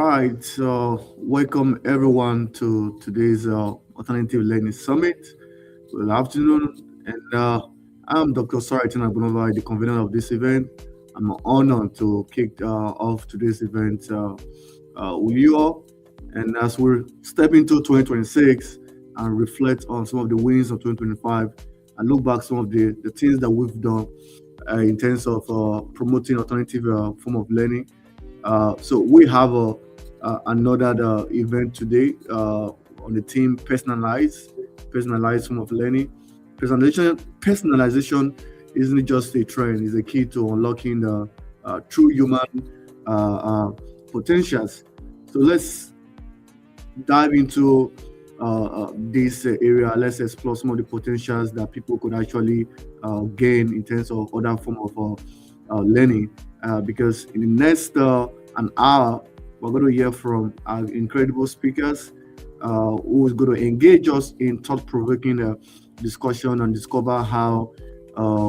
right, so welcome everyone to today's Alternative Learning Summit. Good afternoon, and I'm Dr. Saritin Agunova, the convener of this event. I'm honored to kick off today's event with you all. And as we step into 2026 and reflect on some of the wins of 2025, and look back some of the things that we've done in terms of promoting alternative form of learning. So we have another event today on the theme personalized form of learning. Personalization isn't just a trend; it's a key to unlocking the true human uh, uh, potentials. So let's dive into this area. Let's explore some of the potentials that people could actually gain in terms of other form of learning. Because in the next an hour, we're going to hear from our incredible speakers who is going to engage us in thought-provoking discussion and discover how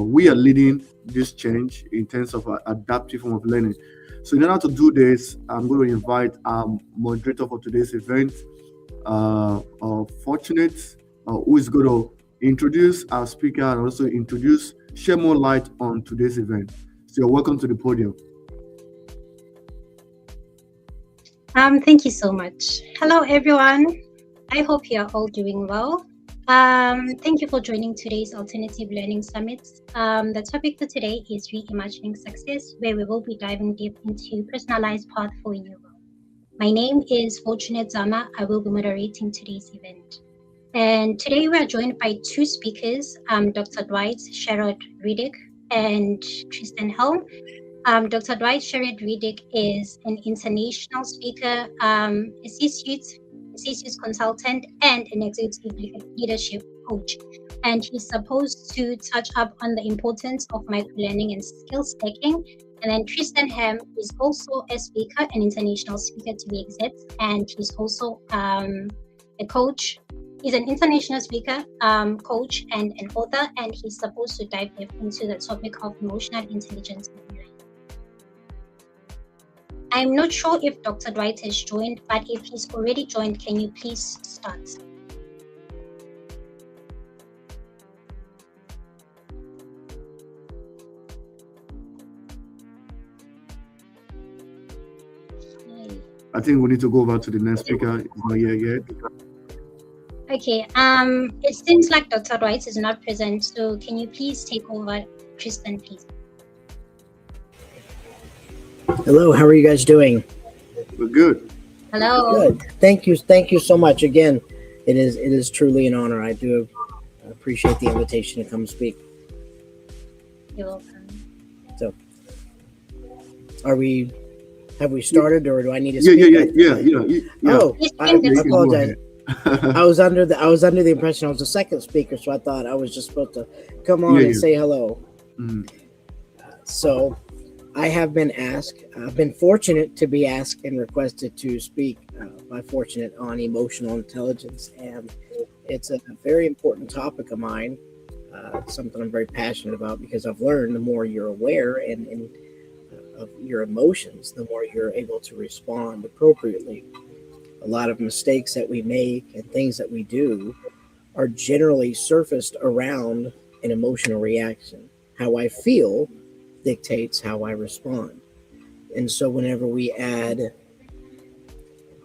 we are leading this change in terms of adaptive form of learning. So in order to do this, I'm going to invite our moderator for today's event, Fortunate, who is going to introduce our speaker and also share more light on today's event. So you're welcome to the podium. Thank you so much. Hello, everyone. I hope you are all doing well. Thank you for joining today's Alternative Learning Summit. The topic for today is Reimagining Success, where we will be diving deep into personalized path for you. My name is Fortunate Zama. I will be moderating today's event. And today we are joined by two speakers, Dr. Dwight Sherrod Riddick and Tristan Helm. Dr. Dwight Sherrod Riddick is an international speaker, a C-suite consultant, and an executive leadership coach. And he's supposed to touch up on the importance of microlearning and skill stacking. And then Tristan Helm is also a speaker, an international speaker to be exact, and he's also a coach. He's an international speaker, coach, and an author, and he's supposed to dive deep into the topic of emotional intelligence and learning. I'm not sure if Dr. Dwight has joined, but if he's already joined, can you please start? I think we need to go over to the next speaker. It's not here yet. Okay. It seems like Dr. Dwight is not present, so can you please take over, Tristan, please? Hello, how are you guys doing? We're good. Hello. Good. Thank you so much. Again, it is truly an honor. I do appreciate the invitation to come speak. You're welcome. So, have we started, or do I need to speak? Yeah. Oh, I apologize. I was under the impression I was the second speaker, so I thought I was just supposed to come on and say hello. Mm-hmm. So, I have been asked. I've been fortunate to be asked and requested to speak by Fortunate on emotional intelligence, and it's a very important topic of mine. Something I'm very passionate about because I've learned the more you're aware and of your emotions, the more you're able to respond appropriately. A lot of mistakes that we make and things that we do are generally surfaced around an emotional reaction. How I feel dictates how I respond. And so whenever we add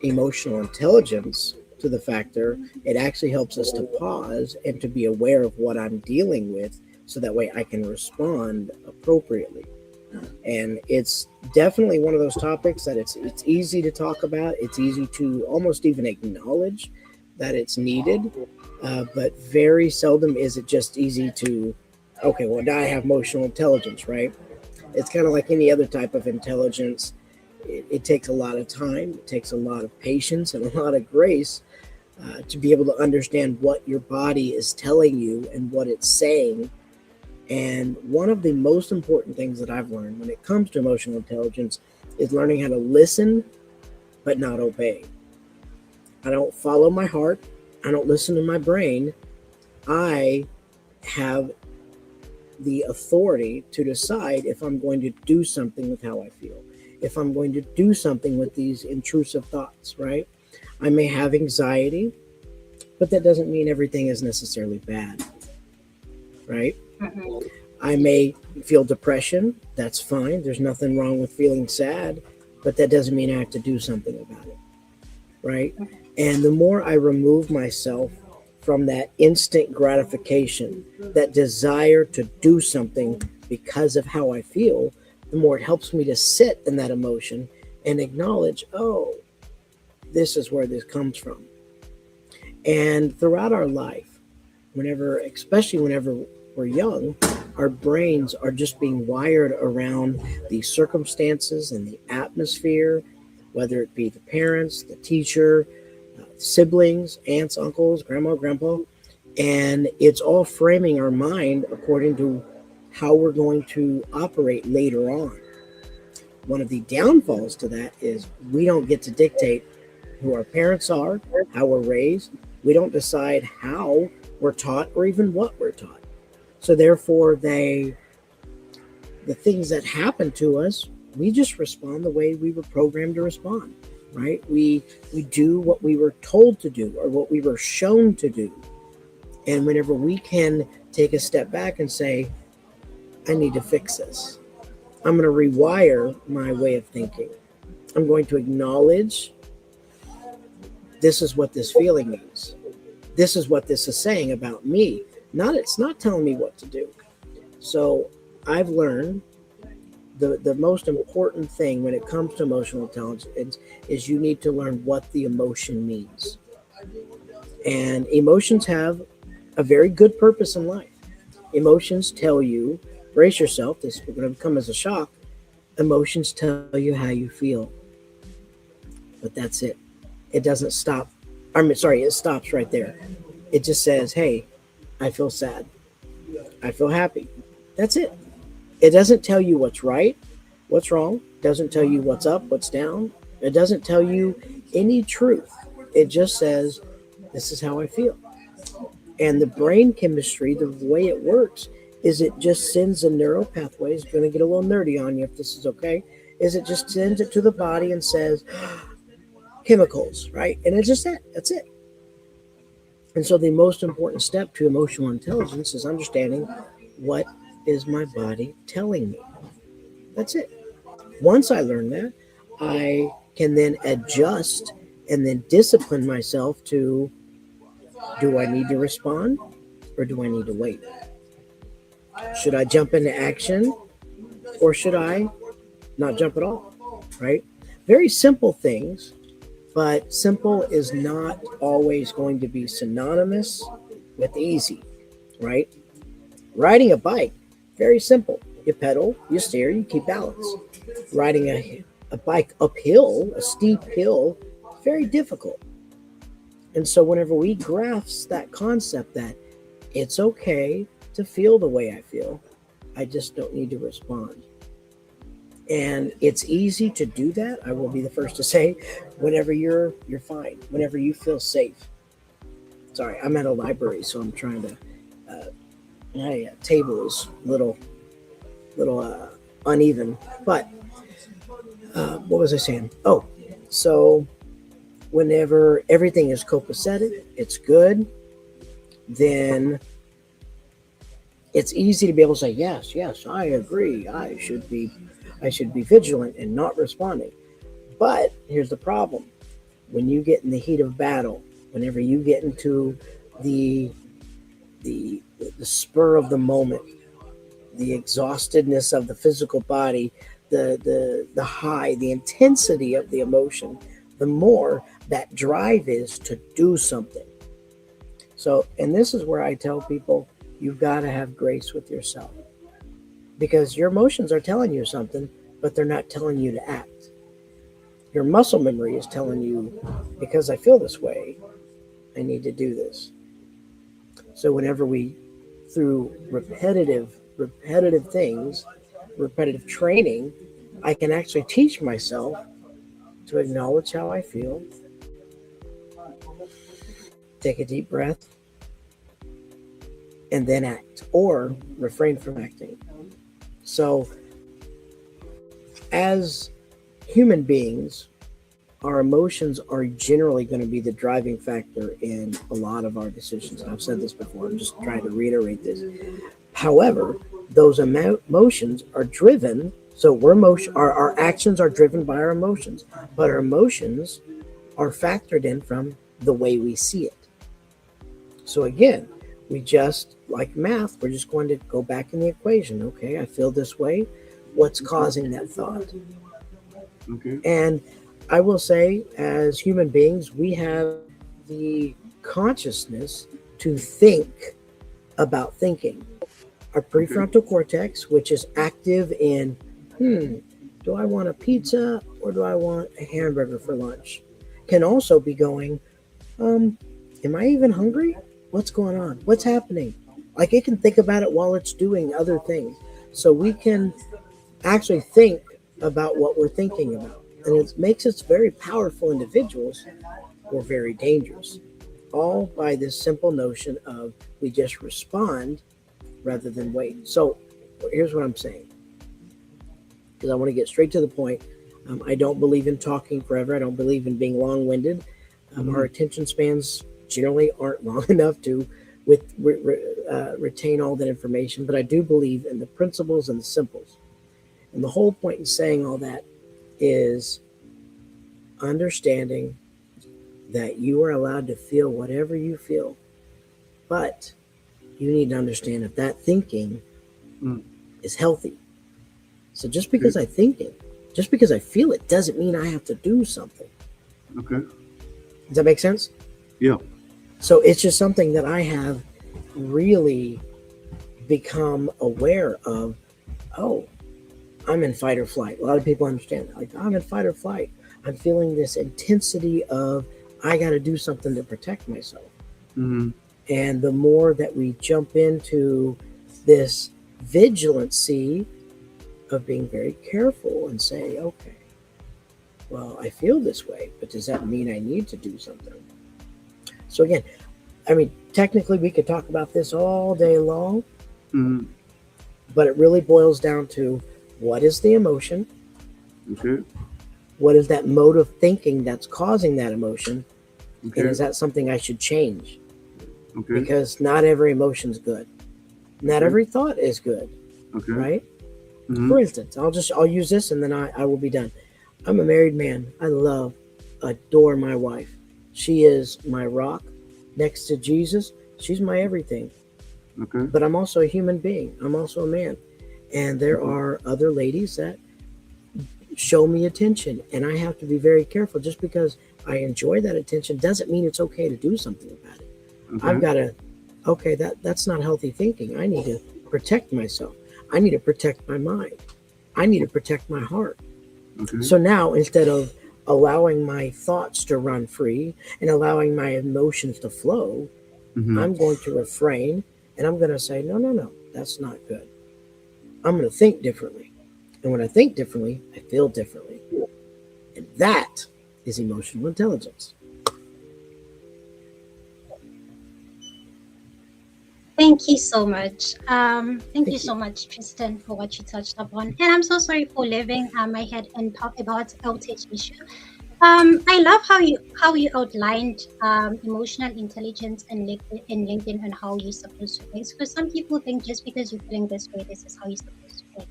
emotional intelligence to the factor, it actually helps us to pause and to be aware of what I'm dealing with so that way I can respond appropriately. And it's definitely one of those topics that it's easy to talk about. It's easy to almost even acknowledge that it's needed, but very seldom is it just easy to, okay, well, now I have emotional intelligence, right? It's kind of like any other type of intelligence. It takes a lot of time. It takes a lot of patience and a lot of grace to be able to understand what your body is telling you and what it's saying. And one of the most important things that I've learned when it comes to emotional intelligence is learning how to listen, but not obey. I don't follow my heart. I don't listen to my brain. I have the authority to decide if I'm going to do something with how I feel. if I'm going to do something with these intrusive thoughts, right? I may have anxiety, but that doesn't mean everything is necessarily bad, right? Mm-hmm. I may feel depression. That's fine. There's nothing wrong with feeling sad, but that doesn't mean I have to do something about it, right? And the more I remove myself from that instant gratification, that desire to do something because of how I feel, the more it helps me to sit in that emotion and acknowledge, oh, this is where this comes from. And throughout our life, especially whenever we're young, our brains are just being wired around the circumstances and the atmosphere, whether it be the parents, the teacher, siblings, aunts, uncles, grandma, grandpa, and it's all framing our mind according to how we're going to operate later on. One of the downfalls to that is we don't get to dictate who our parents are, how we're raised. We don't decide how we're taught or even what we're taught. So therefore, the things that happen to us, we just respond the way we were programmed to respond, right? We do what we were told to do or what we were shown to do. And whenever we can take a step back and say, I need to fix this. I'm going to rewire my way of thinking. I'm going to acknowledge this is what this feeling means. This is what this is saying about me. It's not telling me what to do. So I've learned the most important thing when it comes to emotional intelligence is you need to learn what the emotion means. And emotions have a very good purpose in life. Emotions tell you, brace yourself, this is going to come as a shock. Emotions tell you how you feel. But that's it. It doesn't stop. It stops right there. It just says, hey, I feel sad. I feel happy. That's it. It doesn't tell you what's right, what's wrong. It doesn't tell you what's up, what's down. It doesn't tell you any truth. It just says, this is how I feel. And the brain chemistry, the way it works, is it just sends a neural pathway. It's going to get a little nerdy on you if this is okay. Is it just sends it to the body and says, chemicals, right? And it's just that. That's it. And so the most important step to emotional intelligence is understanding what is my body telling me. That's it. Once I learn that, I can then adjust and then discipline myself to, do I need to respond or do I need to wait? Should I jump into action or should I not jump at all, right? Very simple things, but simple is not always going to be synonymous with easy, right? Riding a bike, very simple. You pedal, you steer, you keep balance. Riding a bike uphill, a steep hill, very difficult. And so whenever we grasp that concept that it's okay to feel the way I feel, I just don't need to respond. And it's easy to do that. I will be the first to say, whenever you're fine, whenever you feel safe. Sorry, I'm at a library, so I'm trying to. My table is little uneven. But what was I saying? Oh, so whenever everything is copacetic, it's good. Then it's easy to be able to say, yes, I agree. I should be vigilant and not responding. But here's the problem. When you get in the heat of battle, whenever you get into the spur of the moment, the exhaustedness of the physical body, the high, the intensity of the emotion, the more that drive is to do something. So, and this is where I tell people, you've got to have grace with yourself, because your emotions are telling you something, but they're not telling you to act. Your muscle memory is telling you, because I feel this way, I need to do this. So whenever we, through repetitive things, repetitive training, I can actually teach myself to acknowledge how I feel, take a deep breath, and then act, or refrain from acting. So as human beings, our emotions are generally going to be the driving factor in a lot of our decisions. I've said this before. I'm just trying to reiterate this. However, those emotions are driven. So our actions are driven by our emotions, but our emotions are factored in from the way we see it. So again, we just, like math, we're just going to go back in the equation. Okay, I feel this way. What's causing that thought? Okay. And I will say, as human beings, we have the consciousness to think about thinking. Our prefrontal cortex, which is active in, do I want a pizza or do I want a hamburger for lunch? Can also be going, am I even hungry? What's going on? What's happening? Like, it can think about it while it's doing other things. So we can actually think about what we're thinking about. And it makes us very powerful individuals or very dangerous. All by this simple notion of we just respond rather than wait. So here's what I'm saying, because I want to get straight to the point. I don't believe in talking forever. I don't believe in being long-winded. Our attention spans generally aren't long enough to retain all that information, but I do believe in the principles and the simples. And the whole point in saying all that is understanding that you are allowed to feel whatever you feel, but you need to understand if that thinking is healthy. So just because I think it, just because I feel it, doesn't mean I have to do something. Okay. Does that make sense? Yeah. So it's just something that I have really become aware of. Oh, I'm in fight or flight. A lot of people understand that. Like, I'm in fight or flight. I'm feeling this intensity of, I got to do something to protect myself. Mm-hmm. And the more that we jump into this vigilancy of being very careful and say, okay, well, I feel this way, but does that mean I need to do something? So again, I mean, technically we could talk about this all day long, but it really boils down to, what is the emotion? Okay. What is that mode of thinking that's causing that emotion? Okay. And is that something I should change? Okay. Because not every emotion is good. Not every thought is good. Okay. Right? Mm-hmm. For instance, I'll use this and then I will be done. I'm a married man. I adore my wife. She is my rock next to Jesus. She's my everything. Okay. But I'm also a human being. I'm also a man. And there are other ladies that show me attention, and I have to be very careful. Just because I enjoy that attention doesn't mean it's okay to do something about it. Okay. I've got to, that's not healthy thinking. I need to protect myself. I need to protect my mind. I need to protect my heart. Okay. So now, instead of allowing my thoughts to run free and allowing my emotions to flow, I'm going to refrain, and I'm going to say, no, that's not good. I'm going to think differently. And when I think differently, I feel differently. And that is emotional intelligence. Thank you so much. Thank you so much, Tristan, for what you touched upon. And I'm so sorry for leaving my head and talk about outage issue. I love how you outlined emotional intelligence and LinkedIn and how you're supposed to think. Because some people think just because you're feeling this way, this is how you're supposed to think.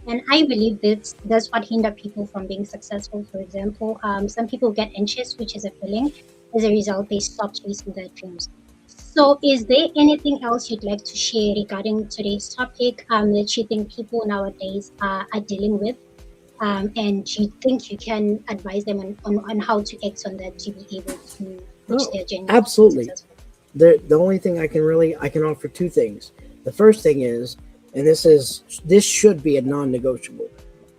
And I believe that's what hinders people from being successful. For example, some people get anxious, which is a feeling. As a result, they stop chasing their dreams. So is there anything else you'd like to share regarding today's topic that you think people nowadays are dealing with? And do you think you can advise them on how to act on that to be able to reach their journey? Absolutely. The only thing I can offer two things. The first thing is, and this should be a non-negotiable,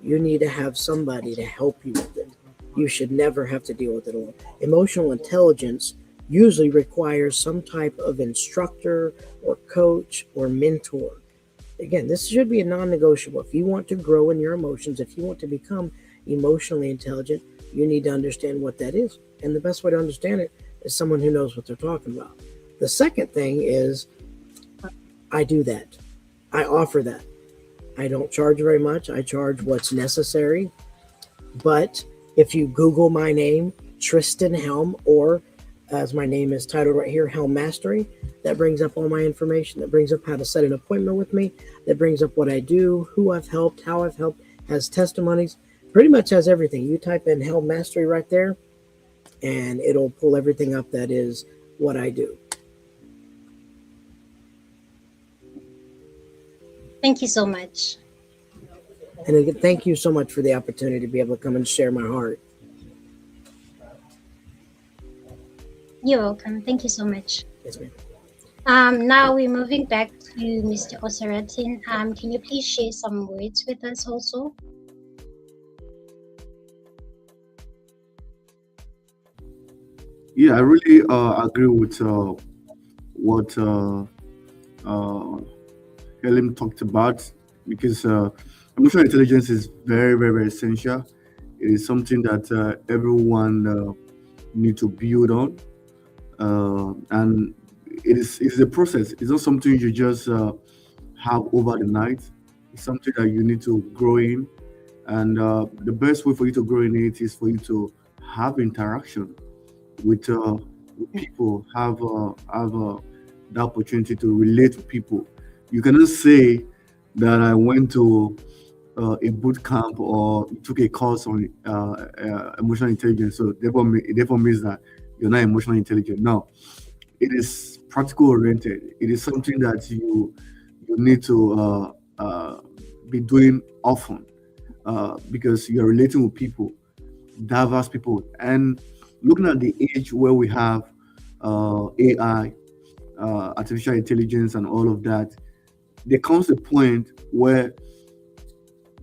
you need to have somebody to help you with it. You should never have to deal with it alone. Emotional intelligence usually requires some type of instructor or coach or mentor. Again, this should be a non-negotiable. If you want to grow in your emotions, if you want to become emotionally intelligent, you need to understand what that is. And the best way to understand it is someone who knows what they're talking about. The second thing is, I do that. I offer that. I don't charge very much. I charge what's necessary. But if you Google my name, Tristan Helm, or as my name is titled right here, Helm Mastery, that brings up all my information. That brings up how to set an appointment with me. That brings up what I do, who I've helped, how I've helped, has testimonies, pretty much has everything. You type in Helm Mastery right there, and it'll pull everything up that is what I do. Thank you so much. And again, thank you so much for the opportunity to be able to come and share my heart. You're welcome. Thank you so much. Yes, ma'am. Now we're moving back to Mr. Osaratin. Can you please share some words with us also? Yeah, I really agree with what Helen talked about, because emotional intelligence is very, very, very essential. It is something that everyone need to build on, and it's a process. It's not something you just have over the night. It's something that you need to grow in, and the best way for you to grow in it is for you to have interaction with people, have the opportunity to relate with people. You cannot say that I went to a boot camp or took a course on emotional intelligence, so it therefore means that you're not emotionally intelligent. No, it is practical oriented. It is something that you need to be doing often, because you're relating with people, diverse people, and looking at the age where we have AI, artificial intelligence, and all of that, there comes a point where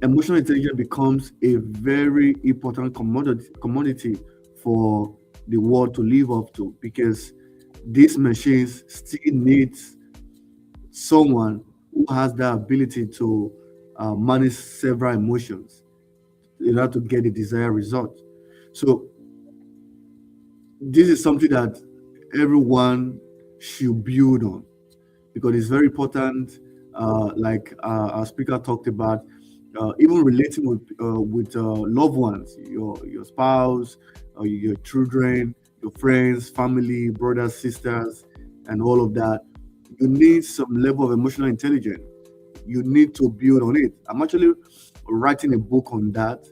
emotional intelligence becomes a very important commodity for the world to live up to, because these machines still needs someone who has the ability to manage several emotions in order to get the desired result. So this is something that everyone should build on, because it's very important. Like our speaker talked about, even relating with loved ones, your spouse, your children, your friends, family, brothers, sisters, and all of that. You need some level of emotional intelligence. You need to build on it. I'm actually writing a book on that,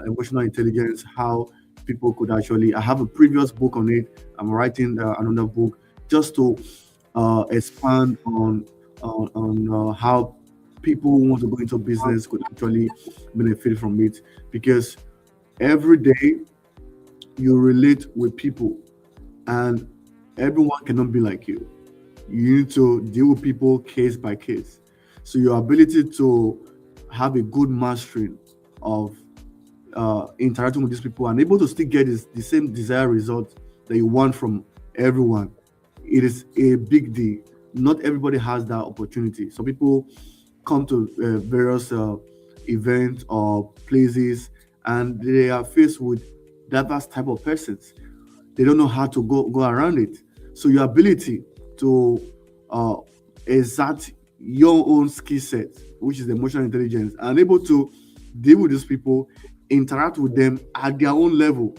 emotional intelligence, how people could actually. I have a previous book on it. I'm writing another book just to expand on how people who want to go into business could actually benefit from it, because every day you relate with people, and everyone cannot be like you. You need to deal with people case by case. So your ability to have a good mastering of interacting with these people and able to still get the same desired result that you want from everyone, it is a big deal. Not everybody has that opportunity. So people come to various events or places, and they are faced with diverse type of persons. They don't know how to go around it. So your ability to uh, exert your own skill set, which is emotional intelligence, and able to deal with these people, interact with them at their own level,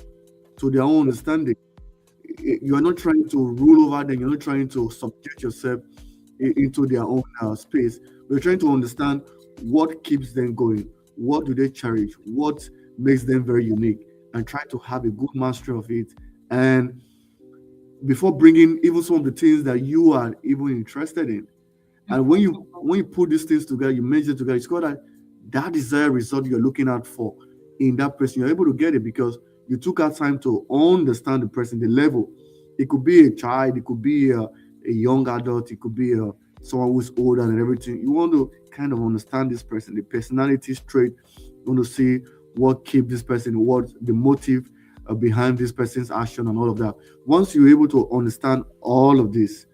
to their own understanding. You are not trying to rule over them. You're not trying to subject yourself into their own space. We're trying to understand what keeps them going, what do they cherish, what makes them very unique, and try to have a good mastery of it. And before bringing even some of the things that you are even interested in, and when you put these things together, you measure together, it's called that desired result you're looking out for in that person. You're able to get it because you took out time to understand the person, the level. It could be a child, it could be a young adult, it could be someone who's older and everything. You want to kind of understand this person, the personality trait. You want to see what keeps this person, what the motive behind this person's action, and all of that. Once you're able to understand all of this,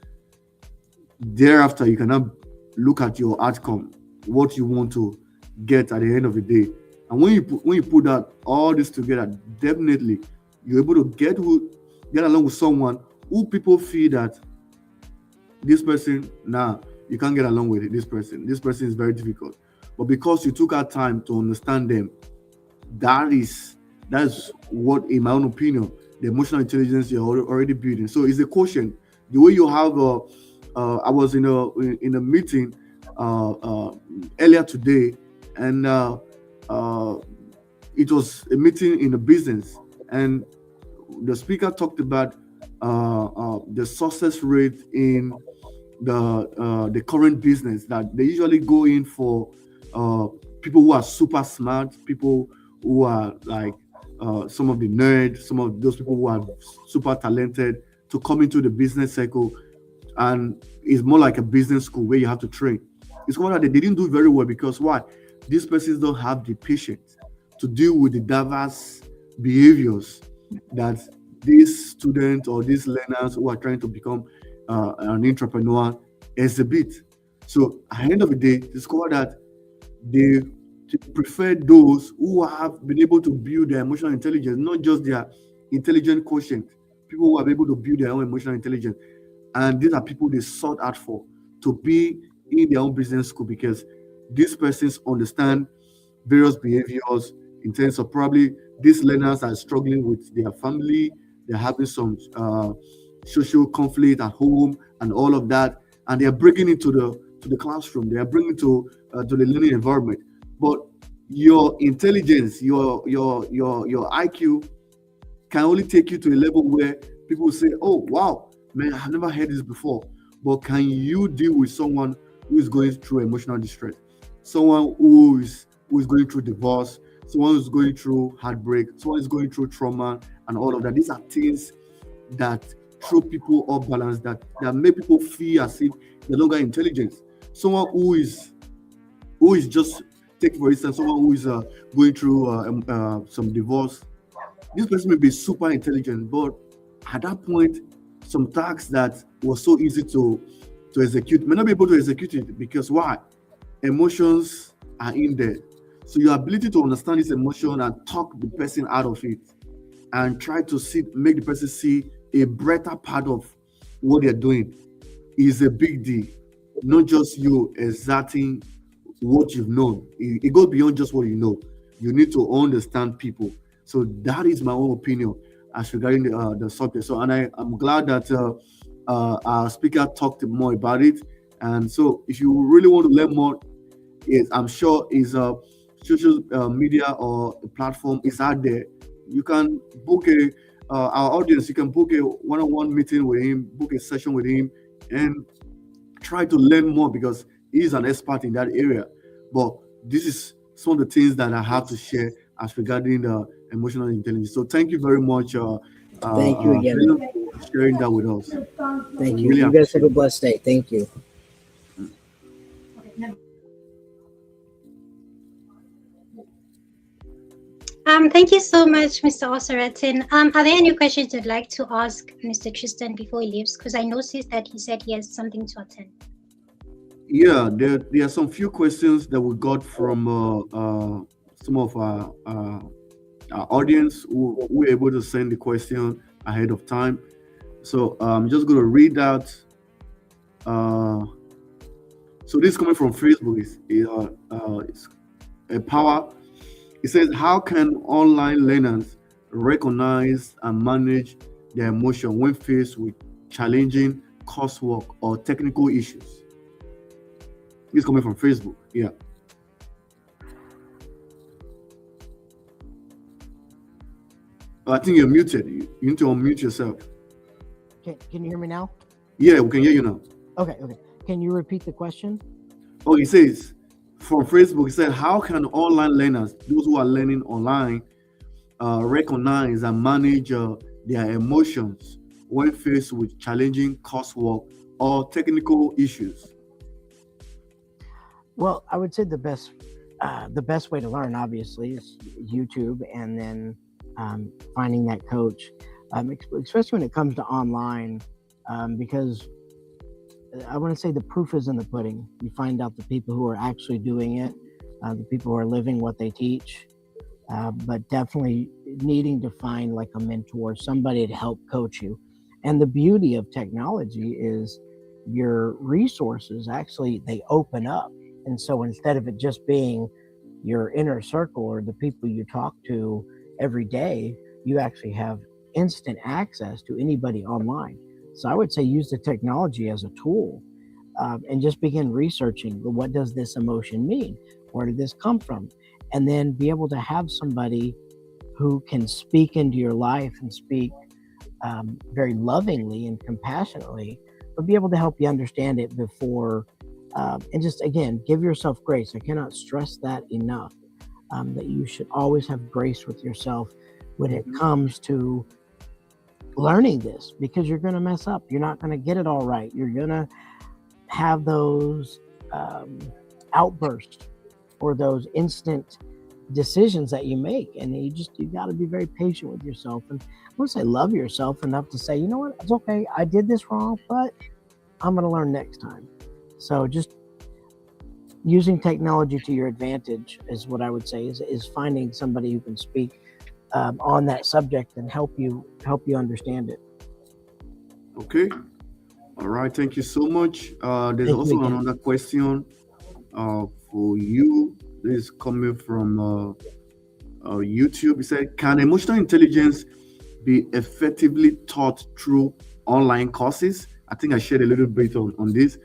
thereafter you can now look at your outcome, what you want to get at the end of the day. And when you put that all this together, definitely you're able to get along with someone who people feel that this person, nah, you can't get along with it, this person is very difficult. But because you took out time to understand them, That's what, in my own opinion, the emotional intelligence you're already building. So it's a quotient. The way you have I was in a meeting earlier today, and uh, it was a meeting in a business, and the speaker talked about the success rate in the current business, that they usually go in for uh, people who are super smart, people who are like some of the nerds, some of those people who are super talented to come into the business cycle, and it's more like a business school where you have to train. It's one that they didn't do very well because why? These persons don't have the patience to deal with the diverse behaviors that these students or these learners who are trying to become an entrepreneur exhibit. So at the end of the day, discover that they prefer those who have been able to build their emotional intelligence, not just their intelligent quotient. People who are able to build their own emotional intelligence, and these are people they sought out for to be in their own business school, because these persons understand various behaviors in terms of, probably these learners are struggling with their family, they're having some social conflict at home and all of that, and they're bringing it to the classroom, they are bringing to the learning environment. But your intelligence, your IQ can only take you to a level where people will say, "Oh, wow, man, I've never heard this before." But can you deal with someone who is going through emotional distress, someone who is going through divorce, someone who's going through heartbreak, someone who's going through trauma, and all of that? These are things that throw people off balance, that make people feel as if they're no longer intelligent. Someone who is just, take for instance, someone who is going through some divorce. This person may be super intelligent, but at that point, some tasks that was so easy to execute may not be able to execute it, because why? Emotions are in there. So your ability to understand this emotion and talk the person out of it, and try to make the person see a brighter part of what they're doing, is a big deal. Not just you exerting what you've known. It goes beyond just what you know. You need to understand people. So that is my own opinion as regarding the subject. So, and I'm glad that our speaker talked more about it. And so, if you really want to learn more, I'm sure is social media or a platform is out there. You can book our audience. You can book a one-on-one meeting with him, book a session with him, and try to learn more, because he's an expert in that area. But this is some of the things that I have to share as regarding emotional intelligence. So thank you very much, Thank you again. for sharing that with us. Thank We you. really You guys have appreciate a blessed day. Thank you. Thank you so much, Mr. Osaratin. Are there any questions you'd like to ask Mr. Tristan before he leaves? Because I noticed that he said he has something to attend. Yeah, there are some few questions that we got from some of our audience who were able to send the question ahead of time. So I'm just going to read out. So this is coming from Facebook. It's a power. It says, how can online learners recognize and manage their emotion when faced with challenging coursework or technical issues? This is coming from Facebook. Yeah. I think you're muted. You need to unmute yourself. Can you hear me now? Yeah, we can hear you now. Okay. Can you repeat the question? Oh, he says, from Facebook, he said, how can online learners, those who are learning online, recognize and manage their emotions when faced with challenging coursework or technical issues? Well, I would say the best way to learn, obviously, is YouTube, and then finding that coach, especially when it comes to online, because I want to say the proof is in the pudding. You find out the people who are actually doing it, the people who are living what they teach, but definitely needing to find like a mentor, somebody to help coach you. And the beauty of technology is your resources actually, they open up. And so instead of it just being your inner circle or the people you talk to every day, you actually have instant access to anybody online. So I would say use the technology as a tool, and just begin researching, well, what does this emotion mean? Where did this come from? And then be able to have somebody who can speak into your life and speak very lovingly and compassionately, but be able to help you understand it before. And just again, give yourself grace. I cannot stress that enough. That you should always have grace with yourself when it comes to learning this, because you're going to mess up. You're not going to get it all right. You're going to have those outbursts or those instant decisions that you make, and you got to be very patient with yourself, and I want to say love yourself enough to say, you know what, it's okay, I did this wrong, but I'm going to learn next time. So just using technology to your advantage is what I would say, is finding somebody who can speak on that subject and help you understand it. Okay. All right. Thank you so much. There's also another question for you. This is coming from YouTube. It said, can emotional intelligence be effectively taught through online courses? I think I shared a little bit on this.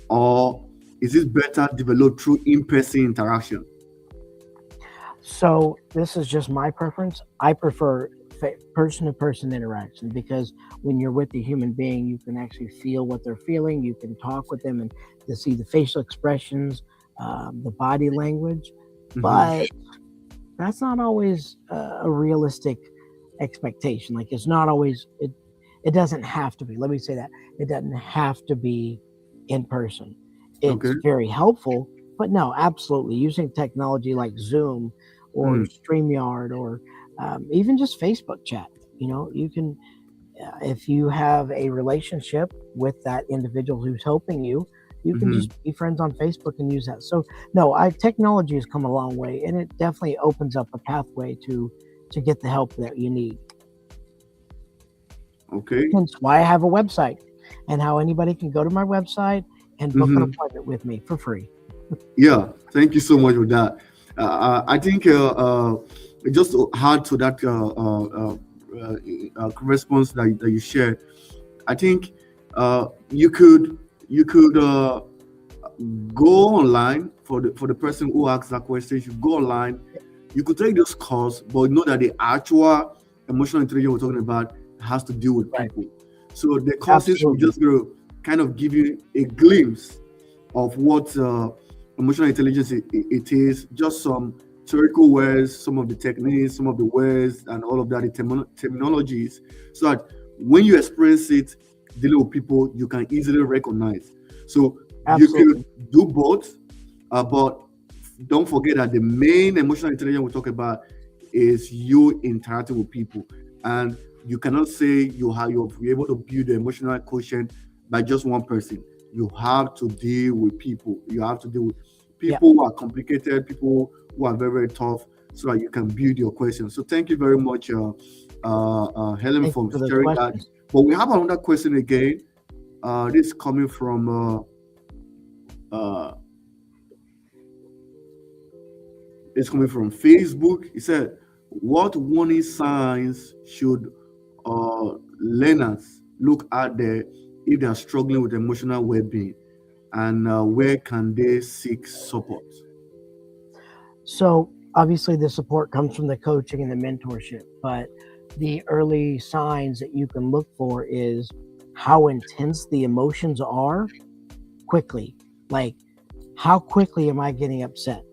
Or is it better developed through in-person interaction? So this is just my preference. I prefer person-to-person interaction, because when you're with a human being, you can actually feel what they're feeling. You can talk with them and to see the facial expressions, the body language. But that's not always a realistic expectation. Like, it's not always, it doesn't have to be. Let me say that. It doesn't have to be in person. It's very helpful, but no, absolutely. Using technology like Zoom or StreamYard or even just Facebook chat. You can, if you have a relationship with that individual who's helping you, you can just be friends on Facebook and use that. So no, technology has come a long way, and it definitely opens up a pathway to get the help that you need. Okay. Hence why I have a website, and how anybody can go to my website and book an appointment with me for free. Yeah, thank you so much for that. I think just to add to that response that you shared, I think you could go online for the person who asked that question. You should go online. You could take this course, but know that the actual emotional intelligence we're talking about has to deal with people. So the courses will just going to kind of give you a glimpse of what emotional intelligence it is, just some theoretical words, some of the techniques, some of the words, and all of that, the terminologies, so that when you experience it dealing with people, you can easily recognize. So you can do both, but don't forget that the main emotional intelligence we talk about is you interacting with people, and you cannot say you'll be able to build the emotional quotient by just one person. You have to deal with people. You have to deal with people who are complicated, people who are very, very tough, so that you can build your questions. So thank you very much, Helen, for sharing that. But we have another question again. This is coming from Facebook. It said, what warning signs should learners look at there if they are struggling with emotional well-being, and where can they seek support? So obviously the support comes from the coaching and the mentorship, but the early signs that you can look for is how intense the emotions are quickly. Like, how quickly am I getting upset?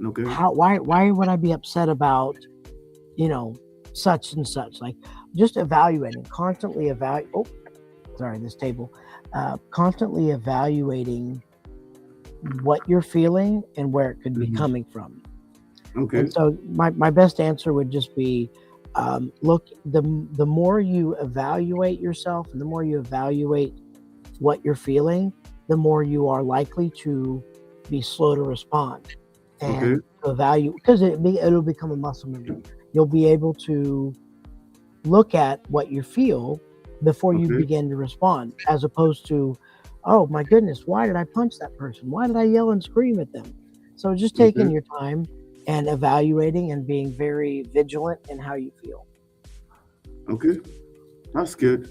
Okay. Why would I be upset about, such and such? Like, just evaluating, constantly constantly evaluating what you're feeling and where it could be coming from. Okay. And so my best answer would just be, look, the more you evaluate yourself and the more you evaluate what you're feeling, the more you are likely to be slow to respond and to evaluate, because it'll become a muscle memory. You'll be able to look at what you feel before you begin to respond, as opposed to, oh my goodness, why did I punch that person? Why did I yell and scream at them? So just taking your time and evaluating and being very vigilant in how you feel. Okay, that's good.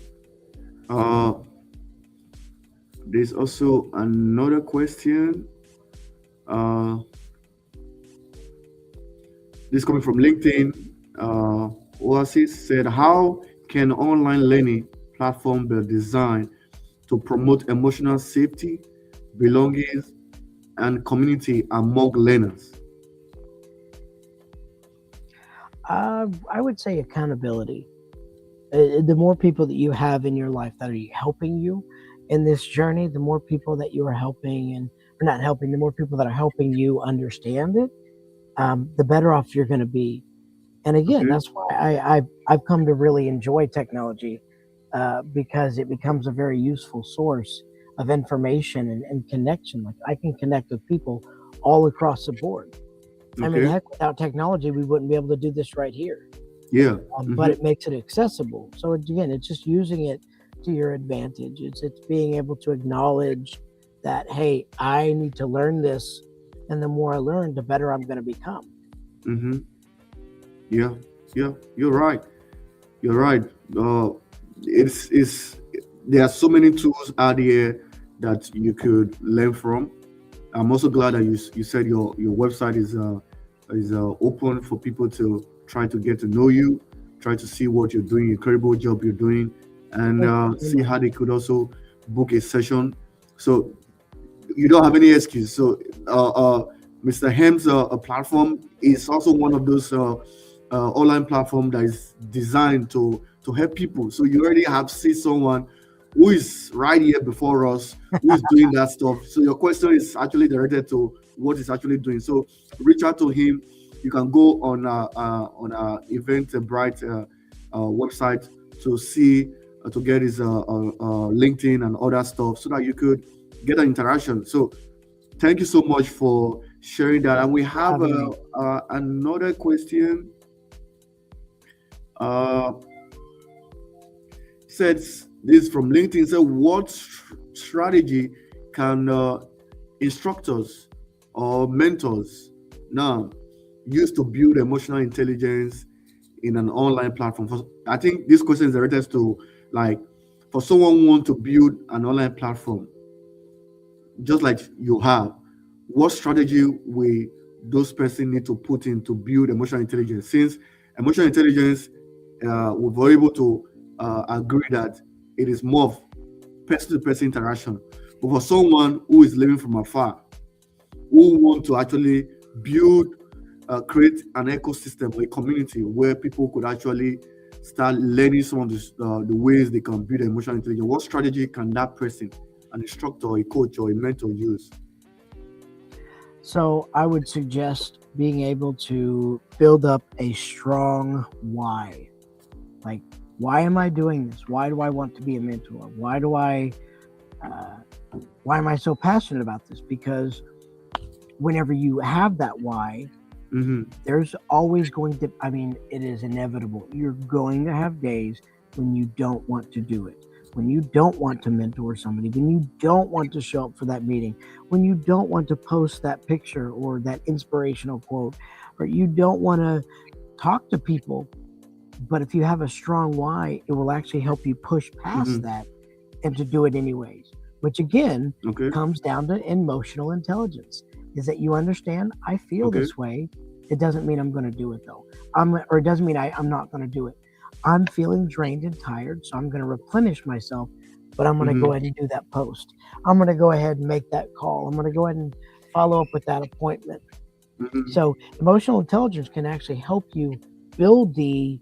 There's also another question. This coming from LinkedIn. Oasis said, "How can online learning platform be designed to promote emotional safety, belonging, and community among learners?" I would say accountability. The more people that you have in your life that are helping you in this journey, the more people that you are helping or not helping, the more people that are helping you understand it, the better off you're going to be. And again, Okay. that's why I've come to really enjoy technology because it becomes a very useful source of information and connection. Like I can connect with people all across the board. I mean, Okay. heck, without technology, we wouldn't be able to do this right here. Yeah. But it makes it accessible. So again, it's just using it to your advantage. It's being able to acknowledge that, hey, I need to learn this, and the more I learn, the better I'm going to become. Mm-hmm. Yeah. Yeah. You're right. You're right. It's there are so many tools out there that you could learn from. I'm also glad that you said your website is open for people to try to get to know you, try to see what you're doing, incredible job you're doing, and Thank you so see much. how they could also book a session. So you don't have any excuse. So Mr. Hem's platform is also one of those online platform that is designed to help people. So you already have seen someone who is right here before us, who is doing that stuff. So your question is actually directed to what he's actually doing. So reach out to him. You can go on our Eventbrite website to see to get his LinkedIn and other stuff, so that you could get an interaction. So thank you so much for sharing that. And we have another question. Says this from LinkedIn. Said, what strategy can instructors or mentors now use to build emotional intelligence in an online platform? I think this question is directed to, like, for someone who want to build an online platform, just like you have, what strategy will those person need to put in to build emotional intelligence? Since emotional intelligence, we're able to agree that it is more of person-to-person interaction. But for someone who is living from afar, who want to actually build, create an ecosystem, a community where people could actually start learning some of the ways they can build emotional intelligence, what strategy can that person, an instructor, a coach, or a mentor use? So I would suggest being able to build up a strong why. Like, why am I doing this? Why do I want to be a mentor? Why am I so passionate about this? Because whenever you have that why, there's always going to, it is inevitable. You're going to have days when you don't want to do it, when you don't want to mentor somebody, when you don't want to show up for that meeting, when you don't want to post that picture or that inspirational quote, or you don't want to talk to people. But if you have a strong why, it will actually help you push past that and to do it anyways, which again comes down to emotional intelligence. Is that you understand, I feel this way. It doesn't mean I'm going to do it though. Or it doesn't mean I'm not going to do it. I'm feeling drained and tired, so I'm going to replenish myself, but I'm going to go ahead and do that post. I'm going to go ahead and make that call. I'm going to go ahead and follow up with that appointment. So emotional intelligence can actually help you build the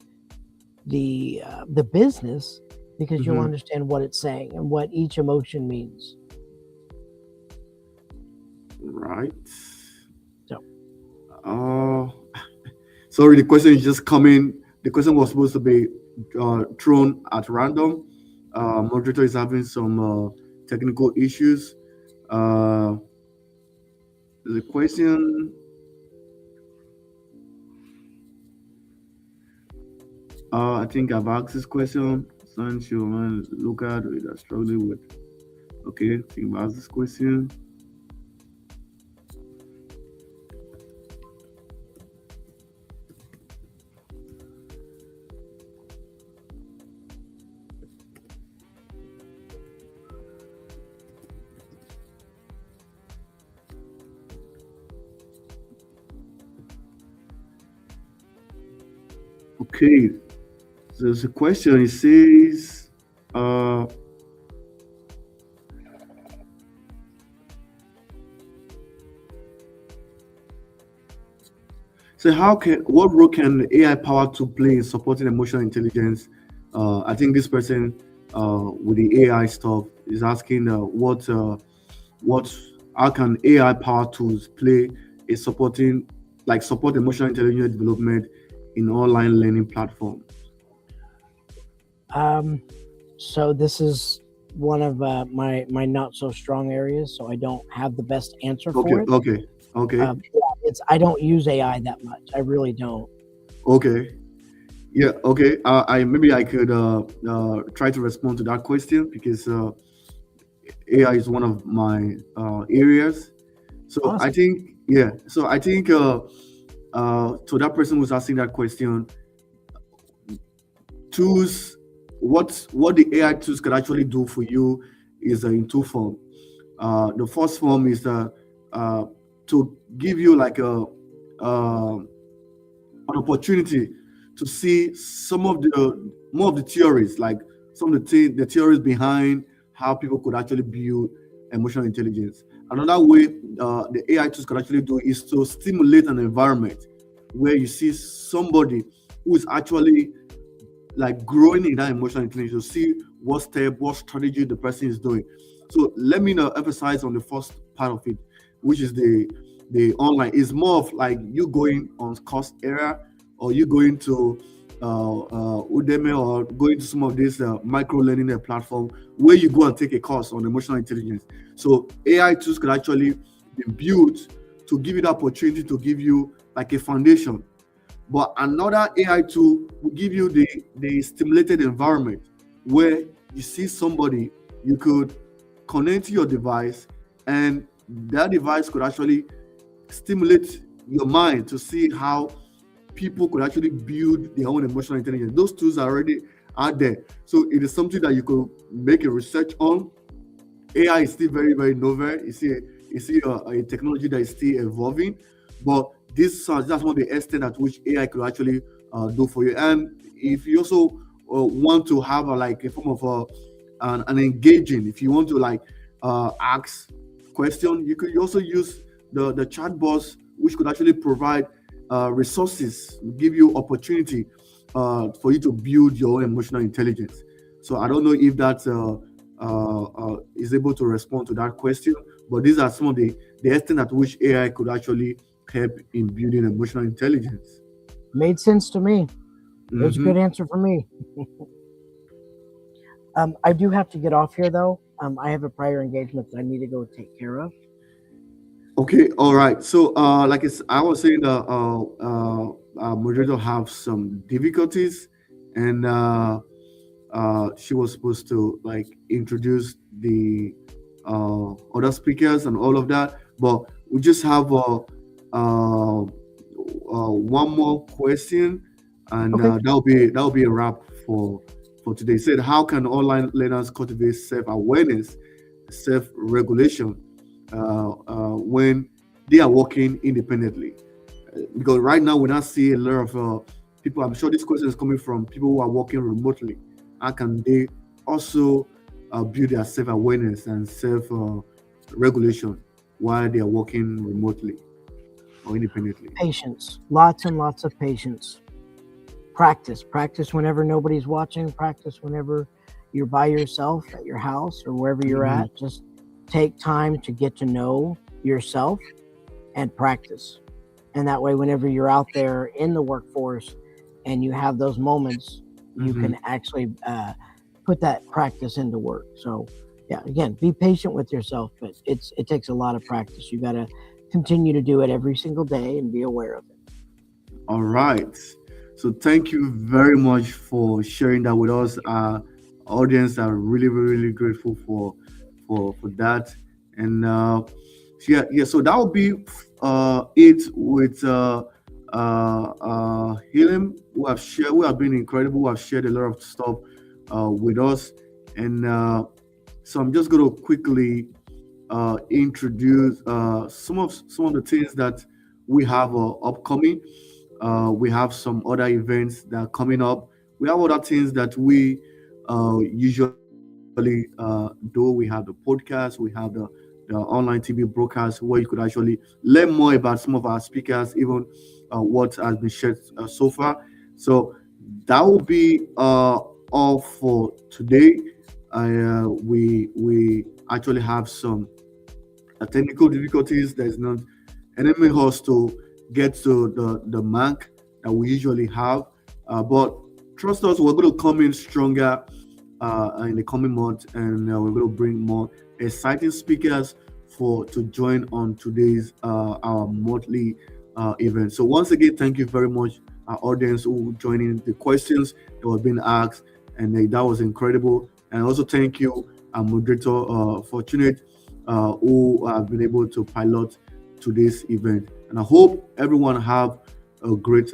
business, because you'll understand what it's saying and what each emotion means. Right. Sorry, the question is just coming. The question was supposed to be thrown at random. Moderator is having some technical issues. The question. I think I've asked this question. Since you want to look at it, I'm struggling with. Okay, I think I've asked this question. Okay, so there's a question. It says, uh, so what role can AI power to play in supporting emotional intelligence? I think this person with the AI stuff is asking what how can AI power tools play in support emotional intelligence development in online learning platform? So this is one of my not so strong areas, so I don't have the best answer Okay, for it. okay, okay, Yeah, it's I don't use AI that much. I really don't. okay. Yeah, okay. I maybe I could try to respond to that question because AI is one of my areas. So I Awesome. think, yeah. So I think to that person who's asking that question, tools, what the AI tools can actually do for you is in two forms. The first form is uh, to give you like an opportunity to see some of the more of the theories, like some of the theories behind how people could actually build emotional intelligence. Another way the AI tools can actually do is to stimulate an environment where you see somebody who is actually like growing in that emotional intelligence, to see what step, what strategy the person is doing. So let me now emphasize on the first part of it, which is the online. It's more of like you going on course area, or you going to Udemy, or going to some of these micro learning platform where you go and take a course on emotional intelligence. So AI tools can actually be built to give you the opportunity to give you like a foundation. But another AI tool will give you the stimulated environment where you see somebody, you could connect to your device, and that device could actually stimulate your mind to see how people could actually build their own emotional intelligence. Those tools are already out there. So it is something that you could make a research on. AI is still very, very novel. You see a technology that is still evolving, but this that's one of the extent at which AI could actually do for you. And if you also want to have like a form of an engaging, if you want to like ask question, you could also use the chat box, which could actually provide resources, give you opportunity for you to build your own emotional intelligence. So I don't know if that is able to respond to that question, but these are some of the extent at which AI could actually help in building emotional intelligence. Made sense to me. It was a good Hmm. answer for me. I do have to get off here though. I have a prior engagement that I need to go take care of. Okay, all right. So, like I was saying, moderator have some difficulties, and she was supposed to like introduce the other speakers and all of that, but we just have one more question, and Okay. that'll be a wrap for today. It said, how can online learners cultivate self-awareness, self-regulation when they are working independently? Because right now we not see a lot of people. I'm sure this question is coming from people who are working remotely. How can they also build their self-awareness and self-regulation while they are working remotely or independently? Patience. Lots and lots of patience. Practice whenever nobody's watching. Practice whenever you're by yourself at your house or wherever you're Mhm. at. Just take time to get to know yourself and practice. And that way, whenever you're out there in the workforce and you have those moments, you Mhm. can actually put that practice into work. So, yeah, again, be patient with yourself, but it takes a lot of practice. You got to continue to do it every single day and be aware of it. All right. So thank you very much for sharing that with us. Our audience are really, really, really grateful for that. And so yeah, yeah. So that will be it with Helium, who have been incredible, who have shared a lot of stuff with us. And so I'm just going to quickly introduce some of the things that we have upcoming. We have some other events that are coming up. We have other things that we usually do. We have the podcast, we have the online TV broadcast where you could actually learn more about some of our speakers, even what has been shared so far. So that will be all for today. We actually have some technical difficulties. There's not enemy us to get to the mark that we usually have. But trust us, we're going to come in stronger in the coming months, and we're going to bring more exciting speakers for to join on today's our monthly event. So once again, thank you very much, our audience who joining the questions that were being asked, and that was incredible. And also thank you, our moderator, Fortunate, who have been able to pilot today's event. And I hope everyone have a great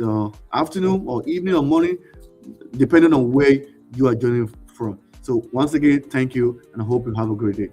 afternoon or evening or morning, depending on where you are joining from. So once again, thank you, and I hope you have a great day.